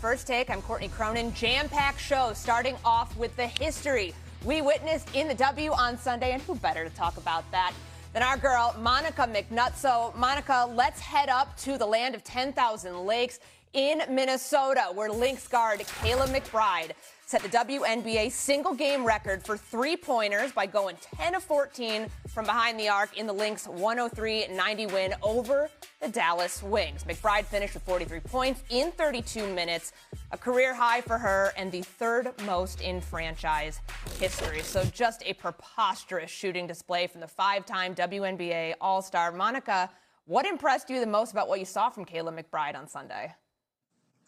First Take. I'm Courtney Cronin. Jam-packed show starting off with the history we witnessed in the W on Sunday, and who better to talk about that than our girl, Monica McNutt. So, Monica, let's head up to the land of 10,000 lakes in Minnesota, where Lynx guard Kayla McBride set the WNBA single-game record for three-pointers by going 10 of 14 from behind the arc in the Lynx 103-90 win over the Dallas Wings. McBride finished with 43 points in 32 minutes, a career high for her and the third most in franchise history. So just a preposterous shooting display from the five-time WNBA All-Star. Monica, what impressed you the most about what you saw from Kayla McBride on Sunday?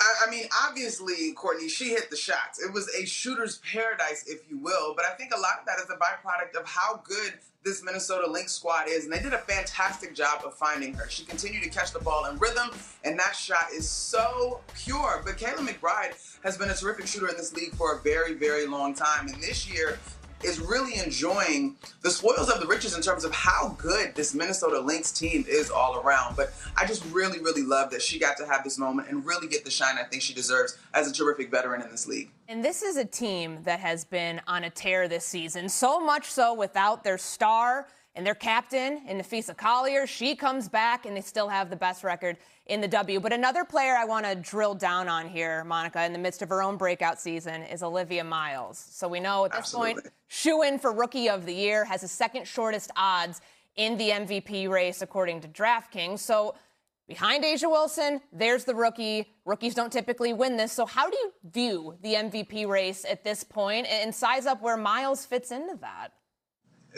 I mean, obviously, Courtney, she hit the shots. It was a shooter's paradise, if you will. But I think a lot of that is a byproduct of how good this Minnesota Lynx squad is. And they did a fantastic job of finding her. She continued to catch the ball in rhythm, and that shot is so pure. But Kayla McBride has been a terrific shooter in this league for a very, very long time. And this year is really enjoying the spoils of the riches in terms of how good this Minnesota Lynx team is all around. But I just really, really love that she got to have this moment and really get the shine I think she deserves as a terrific veteran in this league. And this is a team that has been on a tear this season, so much so without their star and their captain in Nafisa Collier. She comes back, and they still have the best record in the W. But another player I want to drill down on here, Monica, in the midst of her own breakout season, is Olivia Miles. So we know at this point, shoo-in for Rookie of the Year, has the second shortest odds in the MVP race, according to DraftKings. So behind A'ja Wilson, there's the rookie. Rookies don't typically win this. So how do you view the MVP race at this point and size up where Miles fits into that?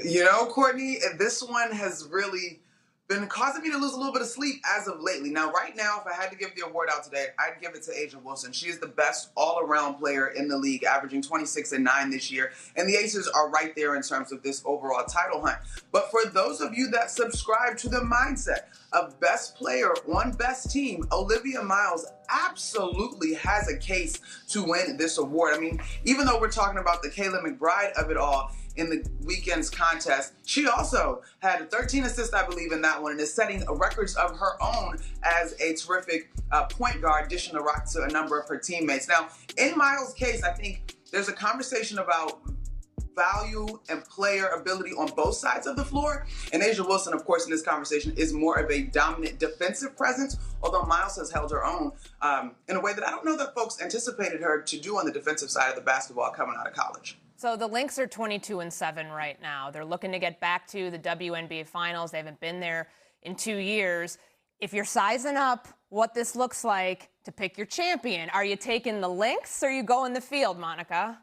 You know, Courtney, this one has really been causing me to lose a little bit of sleep as of lately. Now, right now, if I had to give the award out today, I'd give it to A'ja Wilson. She is the best all-around player in the league, averaging 26 and 9 this year. And the Aces are right there in terms of this overall title hunt. But for those of you that subscribe to the mindset of best player on best team, Olivia Miles absolutely has a case to win this award. I mean, even though we're talking about the Kayla McBride of it all, in the weekend's contest, she also had 13 assists, I believe, in that one, and is setting records of her own as a terrific point guard, dishing the rock to a number of her teammates. Now, in Miles' case, I think there's a conversation about value and player ability on both sides of the floor. And A'ja Wilson, of course, in this conversation is more of a dominant defensive presence, although Miles has held her own in a way that I don't know that folks anticipated her to do on the defensive side of the basketball coming out of college. So the Lynx are 22-7 right now. They're looking to get back to the WNBA Finals. They haven't been there in 2 years. If you're sizing up what this looks like to pick your champion, are you taking the Lynx or are you going the field, Monica?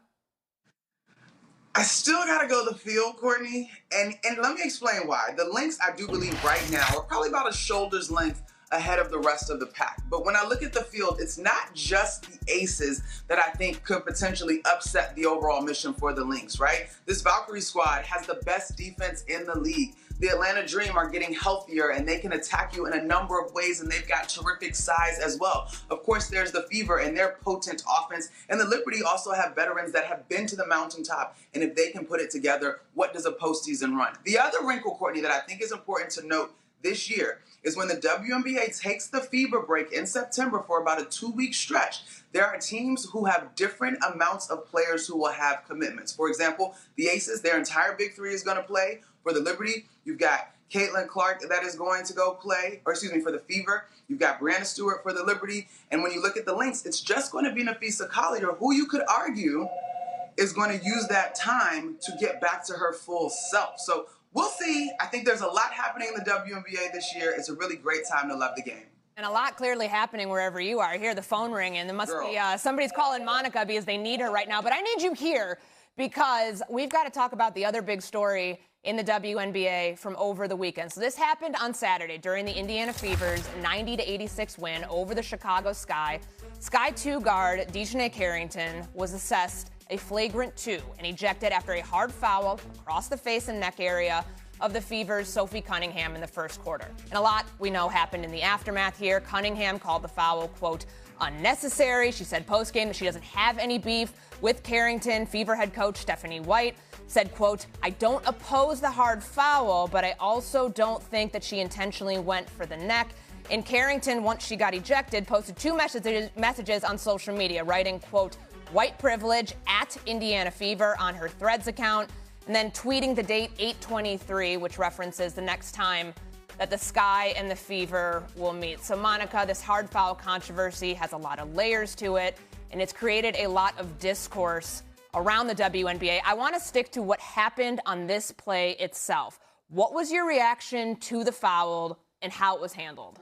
I still got to go the field, Courtney, and let me explain why. The Lynx, I do believe right now, are probably about a shoulder's length ahead of the rest of the pack. But when I look at the field, it's not just the Aces that I think could potentially upset the overall mission for the Lynx, right? This Valkyrie squad has the best defense in the league. The Atlanta Dream are getting healthier, and they can attack you in a number of ways, and they've got terrific size as well. Of course, there's the Fever and their potent offense, and the Liberty also have veterans that have been to the mountaintop, and if they can put it together, what does a postseason run? The other wrinkle, Courtney, that I think is important to note this year is when the WNBA takes the fever break in September for about a 2-week stretch, there are teams who have different amounts of players who will have commitments. For example, the Aces, their entire big three is going to play. For the Liberty, you've got Caitlin Clark that is going to go play, or excuse me, for the Fever. You've got Brianna Stewart for the Liberty. And when you look at the Lynx, it's just going to be Nafisa Collier, who you could argue is going to use that time to get back to her full self. So we'll see. I think there's a lot happening in the WNBA this year. It's a really great time to love the game. And a lot clearly happening wherever you are. I hear the phone ringing. There must be somebody's calling Monica because they need her right now. But I need you here because we've got to talk about the other big story in the WNBA from over the weekend. So this happened on Saturday during the Indiana Fever's 90-86 win over the Chicago Sky. Sky 2 guard Dejanay Carrington was assessed a flagrant 2 and ejected after a hard foul across the face and neck area of the Fever's Sophie Cunningham in the first quarter. And a lot we know happened in the aftermath here. Cunningham called the foul, quote, unnecessary. She said post-game that she doesn't have any beef with Carrington. Fever head coach Stephanie White said, quote, I don't oppose the hard foul, but I also don't think that she intentionally went for the neck. in Carrington, once she got ejected, posted two messages on social media, writing, quote, white privilege at Indiana Fever on her Threads account, and then tweeting the date 8/23, which references the next time that the Sky and the Fever will meet. So, Monica, this hard foul controversy has a lot of layers to it, and it's created a lot of discourse around the WNBA. I want to stick to what happened on this play itself. What was your reaction to the foul and how it was handled?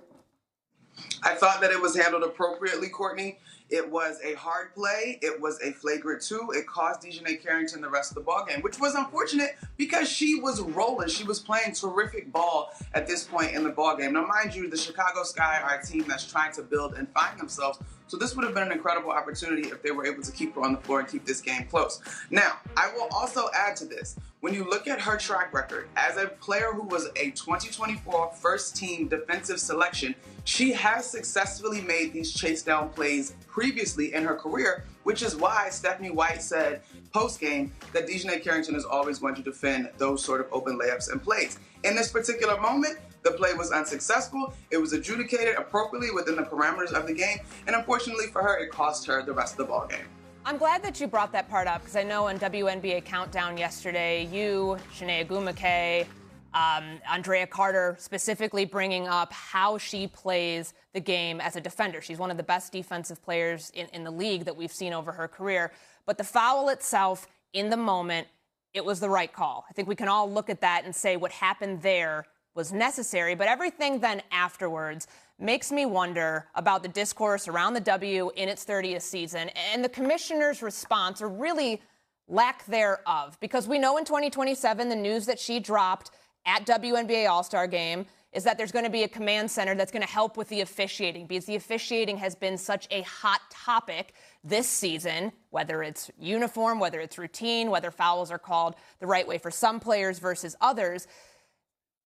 I thought that it was handled appropriately, Courtney. It was a hard play. It was a flagrant 2. It cost DiJonai Carrington the rest of the ballgame, which was unfortunate because she was rolling. She was playing terrific ball at this point in the ballgame. Now, mind you, the Chicago Sky are a team that's trying to build and find themselves. So this would have been an incredible opportunity if they were able to keep her on the floor and keep this game close. Now, I will also add to this. When you look at her track record, as a player who was a 2024 first-team defensive selection, she has successfully made these chase-down plays previously in her career, which is why Stephanie White said post-game that DiJonai Carrington is always going to defend those sort of open layups and plays. In this particular moment, the play was unsuccessful. It was adjudicated appropriately within the parameters of the game, and unfortunately for her, it cost her the rest of the ballgame. I'm glad that you brought that part up because I know in WNBA Countdown yesterday, you, Shanae Agumake, Andrea Carter specifically bringing up how she plays the game as a defender. She's one of the best defensive players in the league that we've seen over her career. But the foul itself, in the moment, it was the right call. I think we can all look at that and say what happened there was necessary. But everything then afterwards makes me wonder about the discourse around the W in its 30th season and the commissioner's response, or really lack thereof. Because we know in 2027, the news that she dropped at WNBA All-Star Game is that there's going to be a command center that's going to help with the officiating, because the officiating has been such a hot topic this season, whether it's uniform, whether it's routine, whether fouls are called the right way for some players versus others.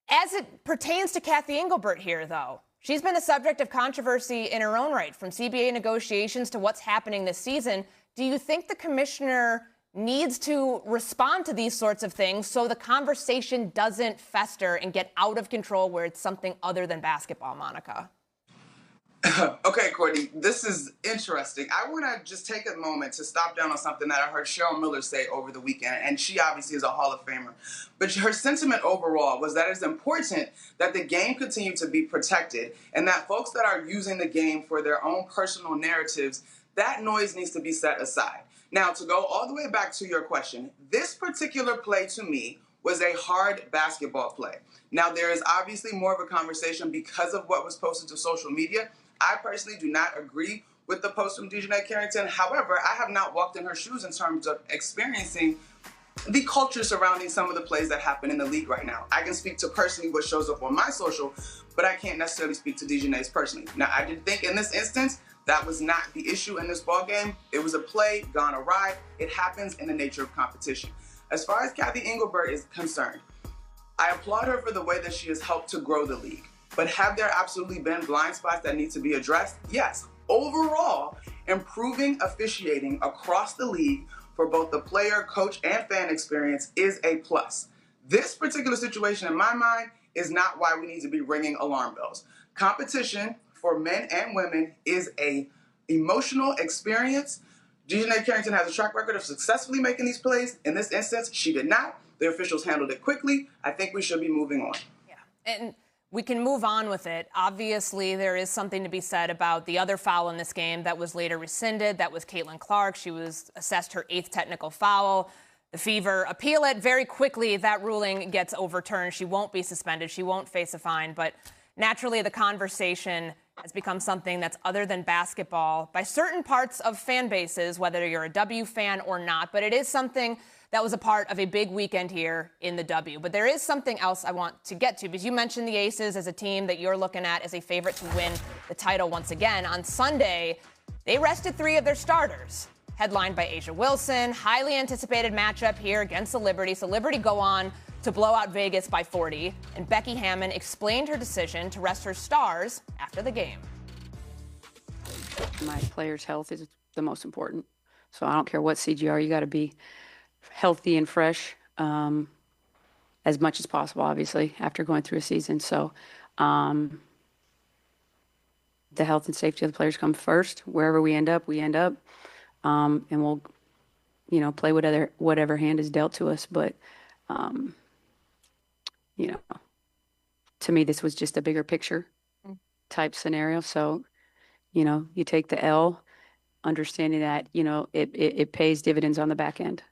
As it pertains to Kathy Engelbert here, though, she's been a subject of controversy in her own right, from CBA negotiations to what's happening this season. Do you think the commissioner needs to respond to these sorts of things so the conversation doesn't fester and get out of control where it's something other than basketball, Monica? Okay, Courtney, this is interesting. I want to just take a moment to stop down on something that I heard Cheryl Miller say over the weekend, and she obviously is a Hall of Famer. But her sentiment overall was that it's important that the game continue to be protected and that folks that are using the game for their own personal narratives, that noise needs to be set aside. Now, to go all the way back to your question, this particular play to me was a hard basketball play. Now, there is obviously more of a conversation because of what was posted to social media. I personally do not agree with the post from DiJonai Carrington. However, I have not walked in her shoes in terms of experiencing the culture surrounding some of the plays that happen in the league right now. I can speak to personally what shows up on my social, but I can't necessarily speak to DiJonai's personally. Now, I did think in this instance, that was not the issue in this ball game. It was a play gone awry. It happens in the nature of competition. As far as Kathy Engelbert is concerned, I applaud her for the way that she has helped to grow the league. But have there absolutely been blind spots that need to be addressed? Yes. Overall, improving officiating across the league for both the player, coach, and fan experience is a plus. This particular situation, in my mind, is not why we need to be ringing alarm bells. Competition for men and women is a emotional experience. DiJonai Carrington has a track record of successfully making these plays. In this instance, she did not. The officials handled it quickly. I think we should be moving on. Yeah, and we can move on with it. Obviously, there is something to be said about the other foul in this game that was later rescinded. That was Caitlin Clark. She was assessed her 8th technical foul. The Fever appeal it very quickly. That ruling gets overturned. She won't be suspended. She won't face a fine. But naturally, the conversation has become something that's other than basketball by certain parts of fan bases, whether you're a W fan or not. But it is something that was a part of a big weekend here in the W. But there is something else I want to get to, because you mentioned the Aces as a team that you're looking at as a favorite to win the title once again. On Sunday, they rested 3 of their starters, headlined by Asia Wilson. Highly anticipated matchup here against the Liberty. So Liberty go on to blow out Vegas by 40. And Becky Hammon explained her decision to rest her stars after the game. My players' health is the most important. So I don't care what seed you are, you got to be healthy and fresh as much as possible, obviously, after going through a season. So the health and safety of the players come first. Wherever we end up, we end up. And we'll, play whatever hand is dealt to us. But, you know, to me, this was just a bigger picture type scenario. So, you take the L, understanding that, it pays dividends on the back end.